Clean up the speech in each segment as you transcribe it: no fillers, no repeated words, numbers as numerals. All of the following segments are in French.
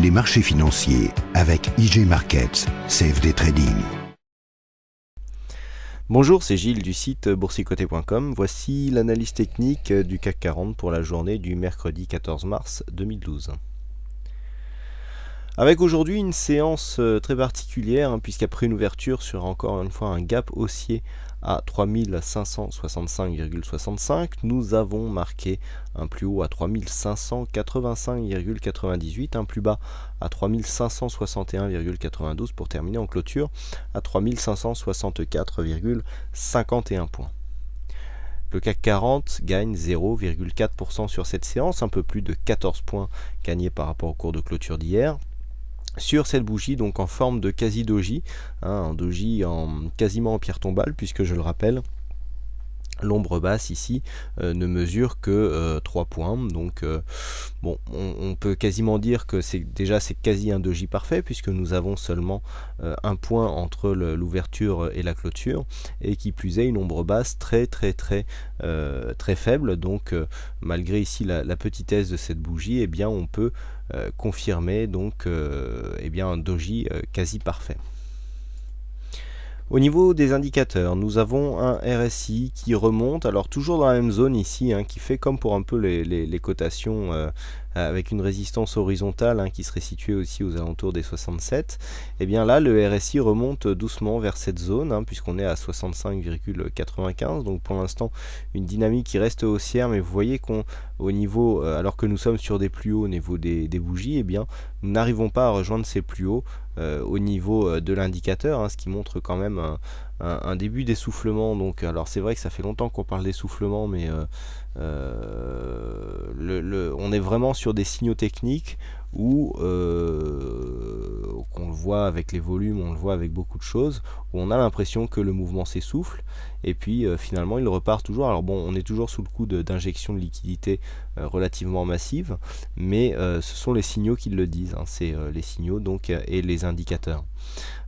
Les marchés financiers avec IG Markets, CFD Trading. Bonjour, c'est Gilles du site boursicoté.com. Voici l'analyse technique du CAC 40 pour la journée du mercredi 14 mars 2012. Avec aujourd'hui une séance très particulière, puisqu'après une ouverture sur encore une fois un gap haussier à 3565,65, nous avons marqué un plus haut à 3585,98, un plus bas à 3561,92 pour terminer en clôture à 3564,51 points. Le CAC 40 gagne 0,4% sur cette séance, un peu plus de 14 points gagnés par rapport au cours de clôture d'hier. Sur cette bougie, donc en forme de quasi-doji, un doji quasiment en pierre tombale, puisque je le rappelle, l'ombre basse ici ne mesure que 3 points, donc bon, on peut quasiment dire que c'est quasi un doji parfait, puisque nous avons seulement un point entre l'ouverture et la clôture, et qui plus est une ombre basse très faible, donc malgré ici la petitesse de cette bougie, eh bien on peut confirmer donc un doji quasi parfait. Au niveau des indicateurs, nous avons un RSI qui remonte, alors toujours dans la même zone ici, qui fait comme pour un peu les cotations avec une résistance horizontale qui serait située aussi aux alentours des 67. Et bien là, le RSI remonte doucement vers cette zone, puisqu'on est à 65,95. Donc pour l'instant, une dynamique qui reste haussière, mais vous voyez qu'au niveau, alors que nous sommes sur des plus hauts au niveau des bougies, eh bien nous n'arrivons pas à rejoindre ces plus hauts au niveau de l'indicateur, ce qui montre quand même un début d'essoufflement. Donc alors c'est vrai que ça fait longtemps qu'on parle d'essoufflement, mais on est vraiment sur des signaux techniques où qu'on le voit avec les volumes, on le voit avec beaucoup de choses, où on a l'impression que le mouvement s'essouffle, et puis finalement il repart toujours. Alors bon, on est toujours sous le coup d'injection de liquidité relativement massive, mais ce sont les signaux qui le disent, c'est les signaux donc et les indicateurs.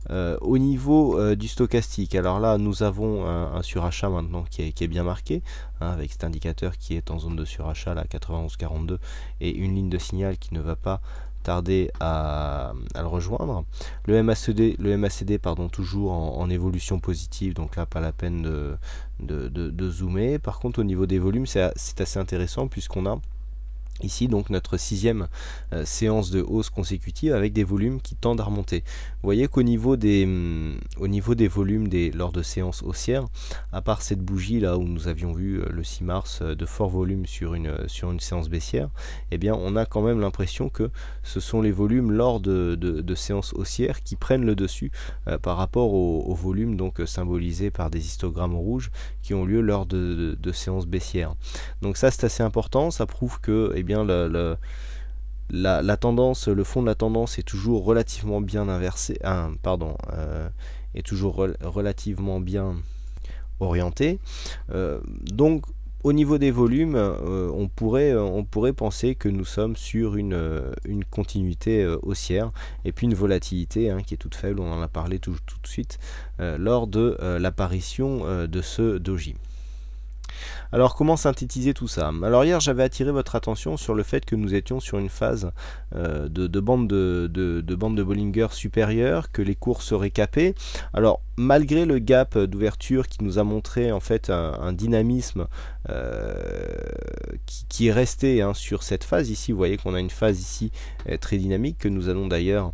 Au niveau du stochastique, alors là nous avons un surachat maintenant qui est bien marqué, avec cet indicateur qui est en zone de surachat là, 91,42, et une ligne de signal qui ne va pas tarder à le rejoindre. Le MACD toujours en évolution positive, donc là pas la peine de zoomer. Par contre au niveau des volumes c'est assez intéressant, puisqu'on a ici donc notre sixième séance de hausse consécutive avec des volumes qui tendent à remonter. Vous voyez qu'au niveau des volumes lors de séances haussières, à part cette bougie là où nous avions vu le 6 mars de forts volumes sur une séance baissière, eh bien on a quand même l'impression que ce sont les volumes lors de séances haussières qui prennent le dessus par rapport aux volumes donc symbolisés par des histogrammes rouges qui ont lieu lors de séances baissières. Donc ça c'est assez important, ça prouve que la tendance, le fond de la tendance est toujours relativement bien inversé, est toujours relativement bien orienté. Donc au niveau des volumes, on pourrait penser que nous sommes sur une continuité haussière, et puis une volatilité qui est toute faible, on en a parlé tout de suite lors de l'apparition de ce doji. Alors comment synthétiser tout ça? Alors hier j'avais attiré votre attention sur le fait que nous étions sur une phase de bande de Bollinger supérieure, que les cours seraient capés. Alors malgré le gap d'ouverture qui nous a montré en fait un dynamisme qui est resté sur cette phase ici, vous voyez qu'on a une phase ici très dynamique, que nous allons d'ailleurs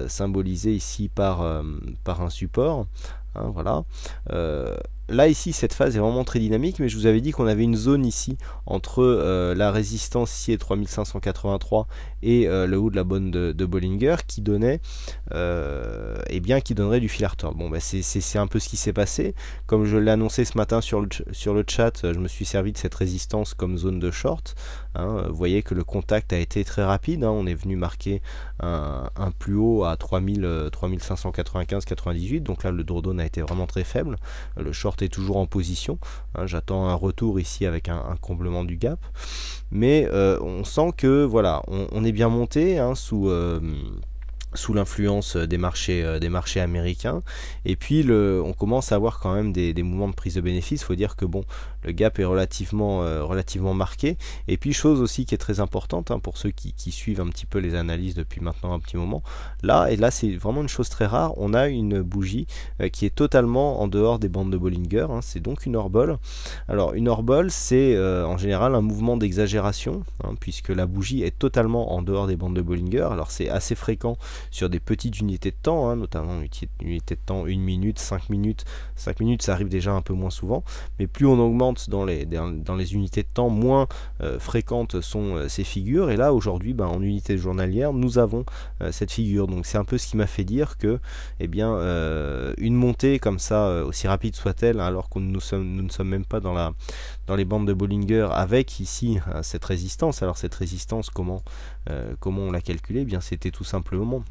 symboliser ici par un support. Voilà. Là ici cette phase est vraiment très dynamique, mais je vous avais dit qu'on avait une zone ici entre la résistance ici est 3583 et le haut de la bande de Bollinger qui donnait qui donnerait du fil à retordre. Bon c'est un peu ce qui s'est passé. Comme je l'ai annoncé ce matin sur le chat, je me suis servi de cette résistance comme zone de short. Vous voyez que le contact a été très rapide, on est venu marquer un plus haut à 3595,98, donc là le drawdown a été vraiment très faible. Le short est toujours en position, j'attends un retour ici avec un comblement du gap, mais on sent que voilà, on est bien monté sous sous l'influence des marchés américains. Et puis on commence à avoir quand même des mouvements de prise de bénéfice. Il faut dire que bon, le gap est relativement marqué. Et puis chose aussi qui est très importante, hein, pour ceux qui suivent un petit peu les analyses depuis maintenant un petit moment, là c'est vraiment une chose très rare, on a une bougie qui est totalement en dehors des bandes de Bollinger, hein, c'est donc une Orboll. Alors une Orboll, c'est en général un mouvement d'exagération, hein, puisque la bougie est totalement en dehors des bandes de Bollinger. Alors c'est assez fréquent sur des petites unités de temps, hein, notamment une unité de temps 1 minute, 5 minutes. 5 minutes, ça arrive déjà un peu moins souvent, mais plus on augmente dans les unités de temps, moins fréquentes sont ces figures. Et là, aujourd'hui, en unité journalière, nous avons cette figure. Donc c'est un peu ce qui m'a fait dire que une montée comme ça, aussi rapide soit-elle, alors que nous ne sommes même pas dans les bandes de Bollinger, avec ici cette résistance. Alors cette résistance, comment on l'a calculée? Bien, c'était tout simplement,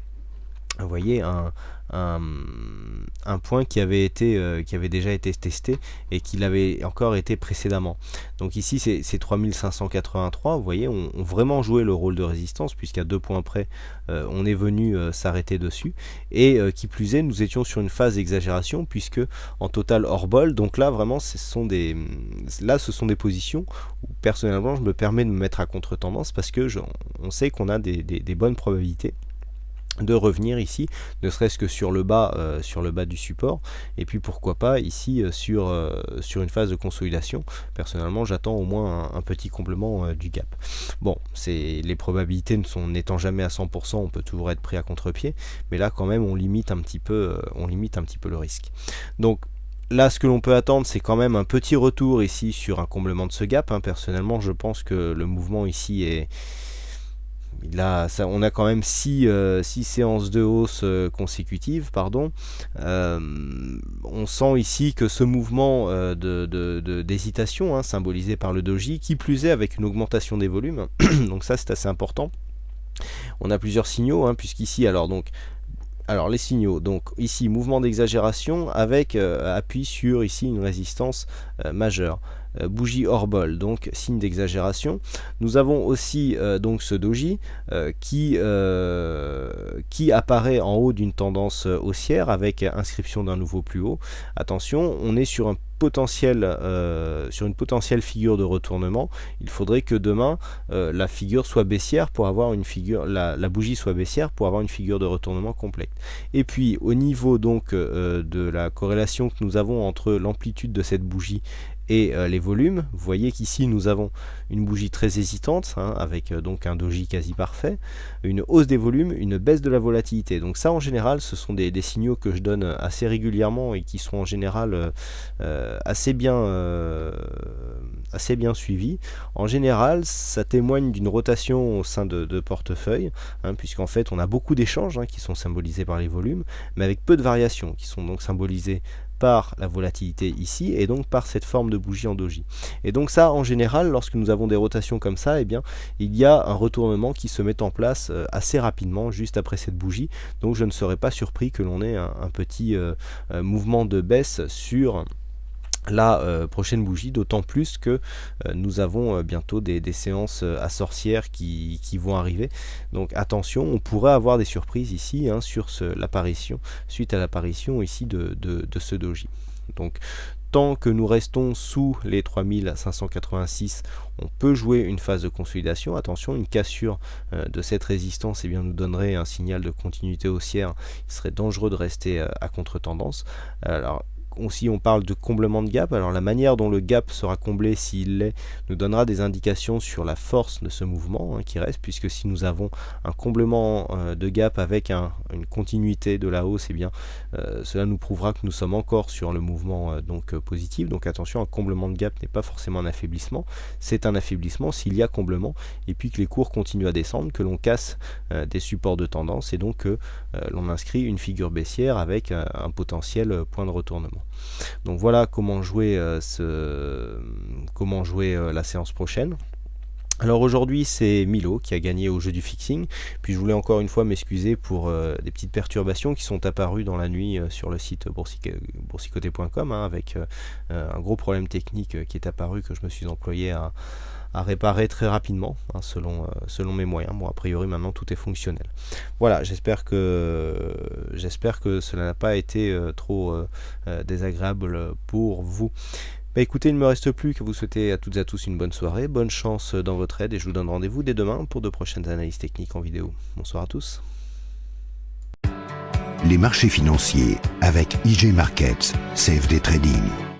vous voyez, un point qui avait déjà été testé et qui l'avait encore été précédemment. Donc ici c'est 3583, vous voyez, ont vraiment joué le rôle de résistance, puisqu'à 2 points près on est venu s'arrêter dessus, et qui plus est, nous étions sur une phase d'exagération, puisque en total Orboll, donc là vraiment ce sont des positions où personnellement je me permets de me mettre à contre-tendance, parce que on sait qu'on a des bonnes probabilités de revenir ici, ne serait-ce que sur le bas du support, et puis pourquoi pas ici sur une phase de consolidation. Personnellement, j'attends au moins un petit complément du gap. Bon, les probabilités n'étant jamais à 100%, on peut toujours être pris à contre-pied, mais là quand même on limite un petit peu le risque. Donc là, ce que l'on peut attendre, c'est quand même un petit retour ici sur un comblement de ce gap, hein. Personnellement, je pense que le mouvement ici est... on a quand même 6 séances de hausse consécutives, pardon. On sent ici que ce mouvement d'hésitation, hein, symbolisé par le doji, qui plus est avec une augmentation des volumes, donc ça c'est assez important. On a plusieurs signaux, hein, puisqu'ici, alors les signaux, donc ici mouvement d'exagération avec appui sur ici une résistance majeure. Bougie Orboll, donc signe d'exagération. Nous avons aussi donc ce doji qui apparaît en haut d'une tendance haussière avec inscription d'un nouveau plus haut. Attention, on est sur une potentielle figure de retournement. Il faudrait que demain la figure soit baissière pour avoir une figure, la bougie soit baissière pour avoir une figure de retournement complète. Et puis au niveau donc de la corrélation que nous avons entre l'amplitude de cette bougie et les volumes, vous voyez qu'ici nous avons une bougie très hésitante, hein, avec donc un doji quasi parfait, une hausse des volumes, une baisse de la volatilité. Donc ça en général ce sont des signaux que je donne assez régulièrement et qui sont en général assez bien suivis. En général ça témoigne d'une rotation au sein de portefeuille, hein, puisqu'en fait on a beaucoup d'échanges, hein, qui sont symbolisés par les volumes, mais avec peu de variations, qui sont donc symbolisées par la volatilité ici, et donc par cette forme de bougie en doji. Et donc ça, en général, lorsque nous avons des rotations comme ça, eh bien, il y a un retournement qui se met en place assez rapidement, juste après cette bougie. Donc je ne serais pas surpris que l'on ait un petit mouvement de baisse sur la prochaine bougie, d'autant plus que nous avons bientôt des séances à sorcières qui vont arriver. Donc attention, on pourrait avoir des surprises ici, hein, sur suite à l'apparition ici de ce doji. Donc tant que nous restons sous les 3586, on peut jouer une phase de consolidation. Attention, une cassure de cette résistance, eh bien, nous donnerait un signal de continuité haussière. Il serait dangereux de rester à contre-tendance. Alors aussi, on parle de comblement de gap. Alors la manière dont le gap sera comblé, s'il l'est, nous donnera des indications sur la force de ce mouvement, hein, qui reste, puisque si nous avons un comblement de gap avec une continuité de la hausse, eh bien cela nous prouvera que nous sommes encore sur le mouvement positif. Donc attention, un comblement de gap n'est pas forcément un affaiblissement, c'est un affaiblissement s'il y a comblement, et puis que les cours continuent à descendre, que l'on casse des supports de tendance, et donc que l'on inscrit une figure baissière avec un potentiel point de retournement. Donc voilà comment jouer la séance prochaine. Alors aujourd'hui c'est Milo qui a gagné au jeu du fixing, puis je voulais encore une fois m'excuser pour des petites perturbations qui sont apparues dans la nuit sur le site boursicoté.com, hein, avec un gros problème technique qui est apparu, que je me suis employé réparer très rapidement, hein, selon mes moyens. Bon, a priori maintenant tout est fonctionnel. Voilà, j'espère que cela n'a pas été trop désagréable pour vous. Bah écoutez, il ne me reste plus qu'à vous souhaiter à toutes et à tous une bonne soirée, bonne chance dans votre aide et je vous donne rendez-vous dès demain pour de prochaines analyses techniques en vidéo. Bonsoir à tous. Les marchés financiers avec IG Markets, CFD Trading.